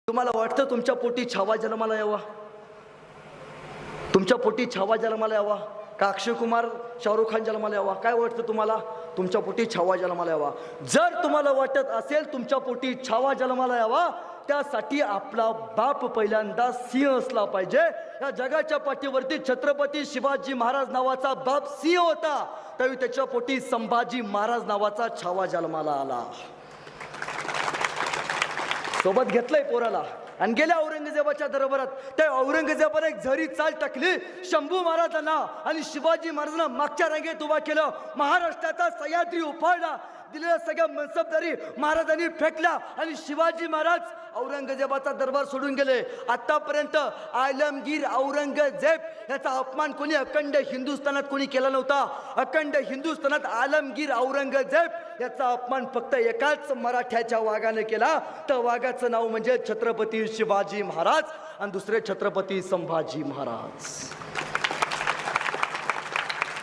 तुम्हाला वाटतं तुमच्या पोटी छावा जन्माला यावा? तुमच्या पोटी छावा जन्माला यावा का अक्षय कुमार शाहरुख खान जन्माला यावा? काय वाटतं तुम्हाला? तुमच्या पोटी छावा जन्माला यावा. जर तुम्हाला वाटत असेल तुमच्या पोटी छावा जन्माला यावा, त्यासाठी आपला बाप पहिल्यांदा सिंह असला पाहिजे. या जगाच्या पाठीवरती छत्रपती शिवाजी महाराज नावाचा बाप सिंह होता, त्यावेळी त्याच्या पोटी संभाजी महाराज नावाचा छावा जन्माला आला. सोबत घेतलंय पोराला आणि गेल्या औरंगजेबाच्या दरबारात. त्या औरंगजेबाने एक झरी चाल टाकली शंभू महाराजांना आणि शिवाजी महाराजांना मागच्या रांगेत उभा केलं. महाराष्ट्राचा सह्याद्री उफाळला, दिलेल्या सगळ्या मनसबदारी महाराजांनी फेकल्या आणि शिवाजी महाराज औरंगजेबाचा दरबार सोडून गेले. आतापर्यंत आलमगीर औरंगजेब याचा अपमान कोणी अखंड हिंदुस्थानात कोणी केला नव्हता. अखंड हिंदुस्थानात आलमगीर औरंगजेब याचा अपमान फक्त एकाच मराठ्याच्या वाघाने केला. त्या वाघाचं नाव म्हणजे छत्रपती शिवाजी महाराज आणि दुसरे छत्रपती संभाजी महाराज.